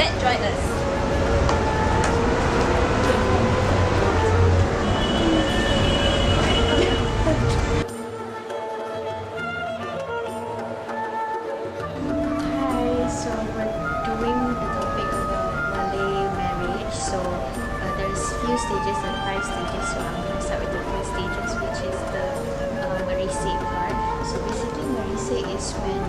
Let's join us. Hi, so we're doing the topic about Malay marriage. So there's few stages and 5 stages. So I'm going to start with the first stages, which is the merisik part. So basically, merisik is when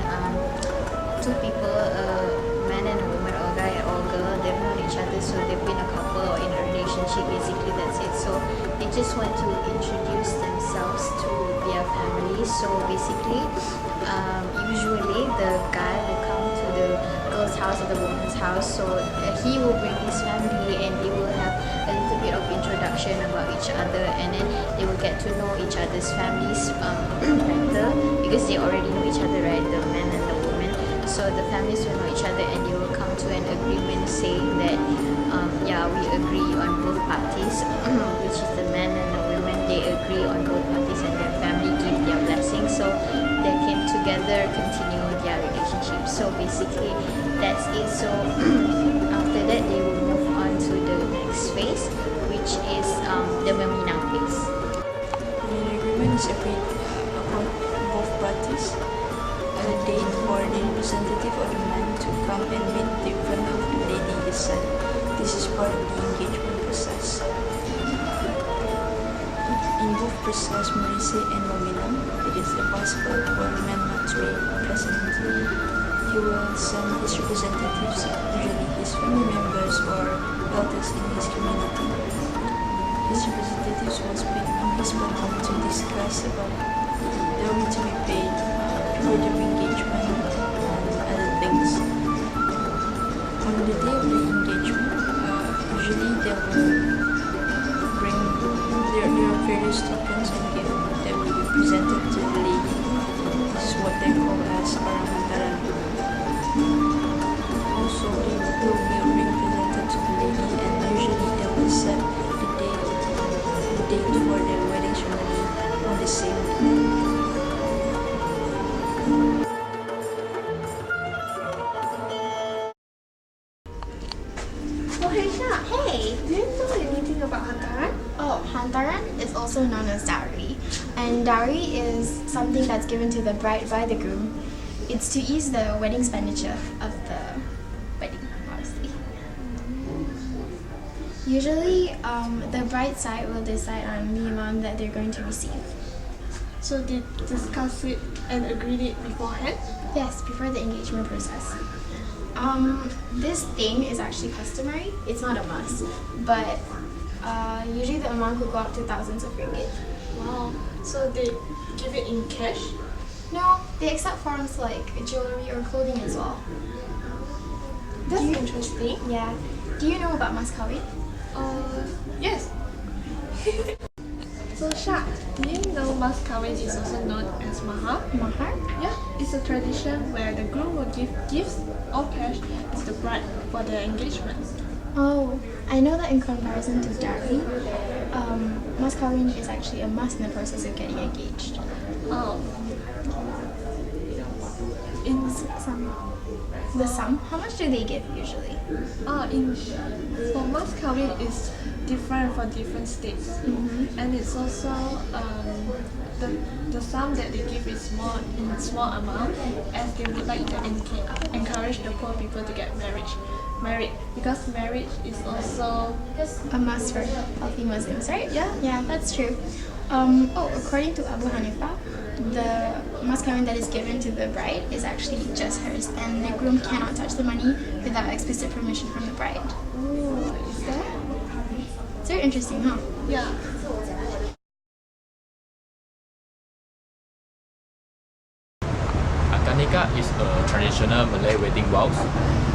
two people, a man and a woman, or a guy or a girl, they've known each other, so they've been a couple or in a relationship. Basically, that's it. So they just want to introduce themselves to their family. So basically, usually the guy will come to the girl's house or the woman's house, so he will bring his family and they will have a little bit of introduction about each other, and then they will get to know each other's families better, because they already know each other, right, the man and the woman. So the families will know each other and they will come to an agreement saying that yeah, we agree on both parties which is the man and the woman, they agree on both parties and their family give their blessing, so they can together continue their relationship. So basically that's it. So after that they will move on to the next phase, which is the meminang phase. An agreement is agreed upon both parties. A date for the representative of the man to come and meet the friend of the lady is set. This is part of the engagement process. In both process, merisik and meminang, it is impossible for a man not to be present. He will send his representatives, usually his family members or elders in his community. His representatives will speak on his behalf to discuss about the way to be paid, period of engagement, and other things. On the day of the engagement, usually they will bring there are various tokens and gifts that will be presented to the lady. This is what they call as barang hantaran. Also, there will be a ring presented to the lady, and usually they will set the date for the wedding ceremony on the same day. Oh, hey Sha. Hey! Do you know anything about hantaran? Oh, hantaran is also known as dowry. And dowry is something that's given to the bride by the groom. It's to ease the wedding expenditure of the wedding, obviously. Usually, the bride side will decide on the amount that they're going to receive. So they discuss it and agreed it beforehand? Yes, before the engagement process. This thing is actually customary. It's not a must, but usually the amount could go up to thousands of ringgit. Wow. So they give it in cash? No, they accept forms like jewelry or clothing as well. That's interesting. Yeah. Do you know about mas kawin? Yes. So Sha, do you know mas kawin is also known as mahar? Mahar? Yeah, it's a tradition where the groom will give gifts or cash to the bride for their engagement. Oh, I know that in comparison to dowry, mas kawin is actually a must in the process of getting engaged. Oh. In The sum? How much do they give usually? for mas kawin is different for different states, and it's also the sum that they give is more in small amount, as they would like to encourage the poor people to get married, because marriage is also A must for healthy Muslims, right? Yeah. Yeah, that's true. According to Abu Hanifah, the mas kawin that is given to the bride is actually just hers, and the groom cannot touch the money without explicit permission from the bride. oh, is that It's very interesting, huh? yeah. Akad nikah is a traditional Malay wedding vows.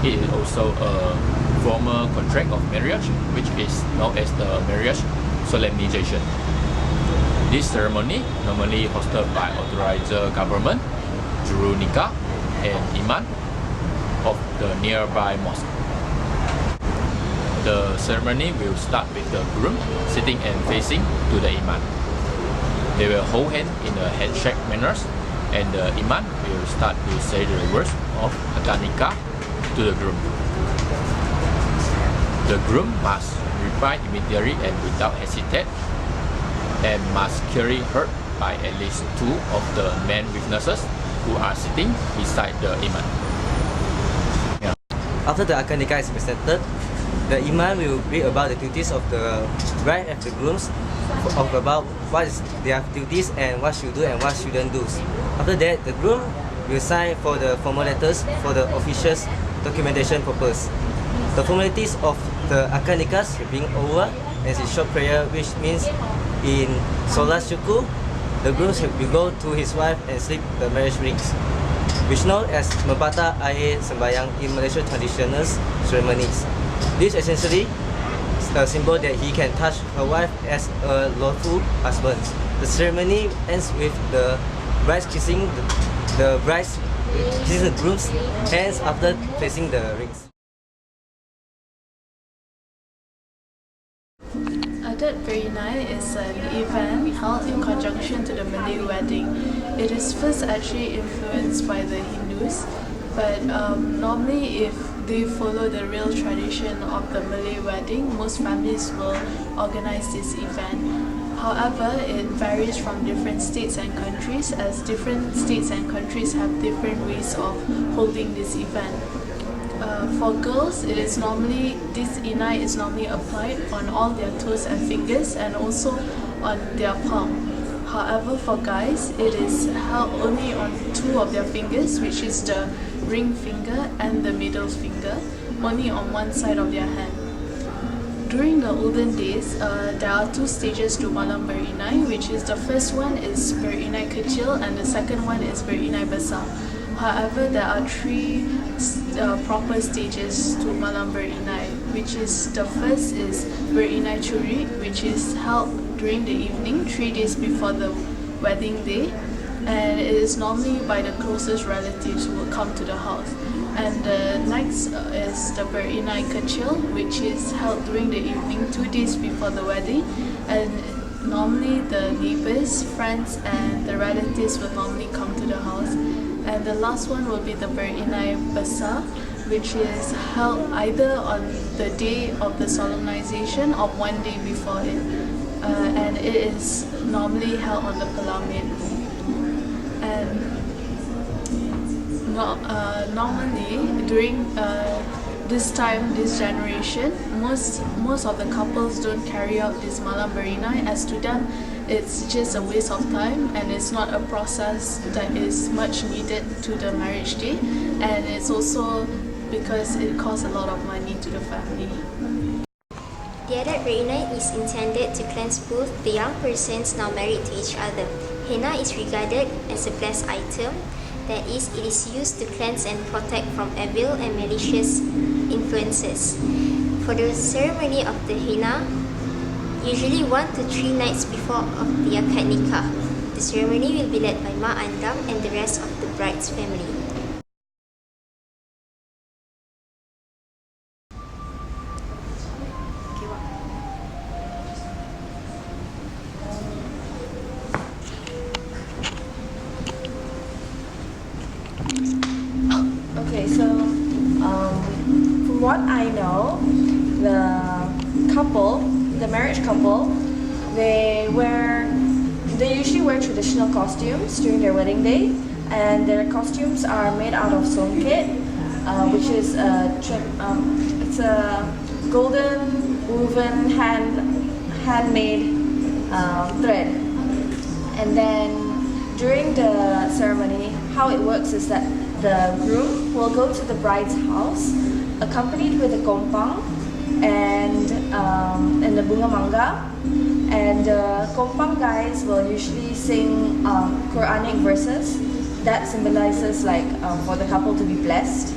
It is also a formal contract of marriage, which is known as the marriage solemnization. This ceremony normally hosted by authorized government, juru nikah, and imam of the nearby mosque. The ceremony will start with the groom sitting and facing to the imam. They will hold hands in a handshake manner, and the imam will start to say the words of akad nikah to the groom. The groom must reply immediately and without hesitate, and must carry her by at least 2 of the main witnesses who are sitting beside the imam. After the akad nikah is presented, the imam will read about the duties of the bride and the grooms, of about what is their duties and what should do and what shouldn't do. After that, the groom will sign for the formal letters for the official documentation purpose. The formalities of the akad nikah will be over as a short prayer, which means in Solat Syukur, the groom will go to his wife and slip the marriage rings, which known as membata air sembayang in Malaysian traditional ceremonies. This essentially is a symbol that he can touch her wife as a lawful husband. The ceremony ends with the bride kissing the groom's hands after placing the rings. Adat Berinai is an event held in conjunction to the Malay wedding. It is first actually influenced by the Hindus, but normally if they follow the real tradition of the Malay wedding, most families will organize this event. However, it varies from different states and countries, as different states and countries have different ways of holding this event. For girls, this inai is normally applied on all their toes and fingers and also on their palm. However, for guys, it is held only on 2 of their fingers, which is the ring finger and the middle finger, only on one side of their hand. During the olden days, there are 2 stages to malam berinai, which is the first one is berinai kecil and the second one is berinai besar. However, there are 3 proper stages to malam berinai, which is the first is berinai curi, which is held during the evening, 3 days before the wedding day, and it is normally by the closest relatives who will come to the house. And the next is the berinai kecil, which is held during the evening, 2 days before the wedding, and normally the neighbors, friends, and the relatives will normally come to the house. And the last one will be the berinai besar, which is held either on the day of the solemnization or 1 day before it, and it is normally held on the Pelamin. And normally during this generation, most of the couples don't carry out this malam berinai, as to them it's just a waste of time and it's not a process that is much needed to the marriage day, and it's also because it costs a lot of money to the family. The adat berinai is intended to cleanse both the young persons now married to each other. Henna is regarded as a blessed item, that is, it is used to cleanse and protect from evil and malicious influences. For the ceremony of the henna, usually 1 to 3 nights before of the akad nikah, the ceremony will be led by Mak Andam and the rest of the bride's family. Okay, so from what I know, the marriage couple, they usually wear traditional costumes during their wedding day, and their costumes are made out of songket, which is it's a golden woven handmade thread. And then during the ceremony, how it works is that the groom will go to the bride's house, accompanied with a kompang and the bunga mangga, and the kompang guys will usually sing Quranic verses that symbolizes for the couple to be blessed.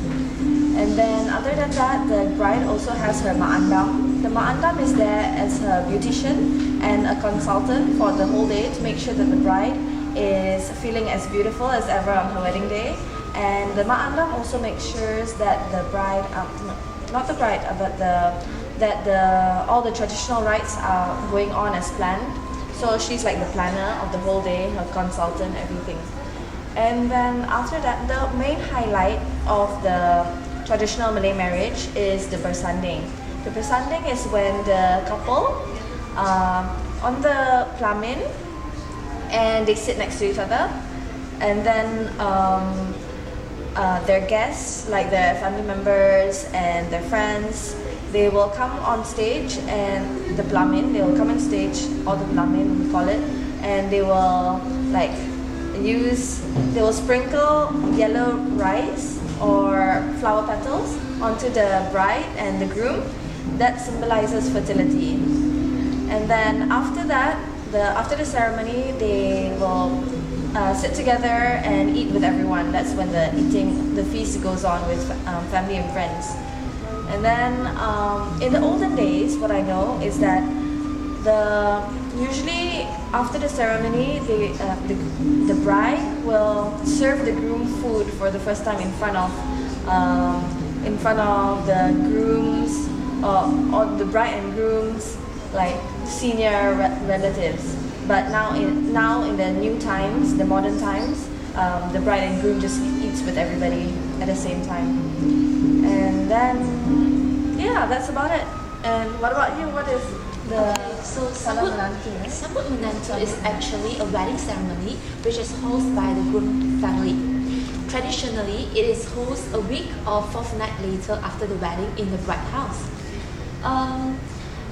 And then other than that, the bride also has her ma'andam. The ma'andam is there as her beautician and a consultant for the whole day to make sure that the bride is feeling as beautiful as ever on her wedding day. And the ma'andam also makes sure that the bride, not the bride, but all the traditional rites are going on as planned. So she's like the planner of the whole day, her consultant, everything. And then after that, the main highlight of the traditional Malay marriage is the bersanding. The bersanding is when the couple on the pelamin and they sit next to each other, and then their guests, like their family members and their friends, they will come on stage, and the pelamin, they will come on stage, or the pelamin we call it, and they will like they will sprinkle yellow rice or flower petals onto the bride and the groom. That symbolizes fertility. And then after that, after the ceremony, they will sit together and eat with everyone. That's when the feast goes on with family and friends. And then in the olden days, what I know is that usually after the ceremony, the bride will serve the groom food for the first time in front of the grooms or the bride and groom's like senior relatives. But now in the new times, the modern times, the bride and groom just eats with everybody at the same time. And then yeah, that's about it. And what about you? What is the So Salam Menantu? Sambut Menantu is actually a wedding ceremony which is hosted by the groom family. Traditionally, it is hosted a week or fortnight later after the wedding in the bride house.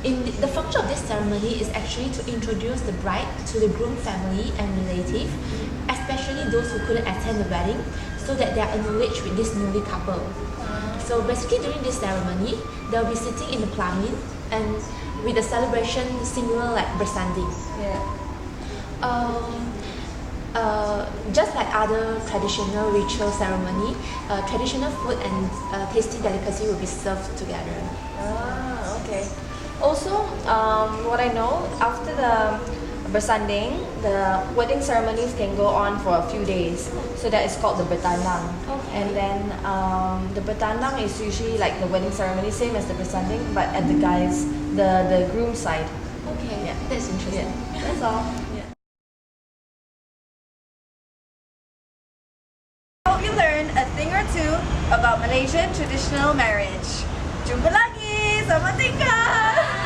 The function of this ceremony is actually to introduce the bride to the groom family and relative, especially those who couldn't attend the wedding, so that they are acknowledged with this newly couple. So basically during this ceremony, they'll be sitting in the pelamin and with the celebration similar like bersanding. Yeah. Just like other traditional ritual ceremony, traditional food and tasty delicacy will be served together. Okay. Also, what I know, after the bersanding, the wedding ceremonies can go on for a few days. So that is called the bertandang. Okay. And then the bertandang is usually like the wedding ceremony, same as the bersanding, but at the groom side. Okay, Yeah. that's interesting. Yeah, that's all. Yeah. Hope you learned a thing or two about Malaysian traditional marriage. Jumpa lagi, selamat tinggal.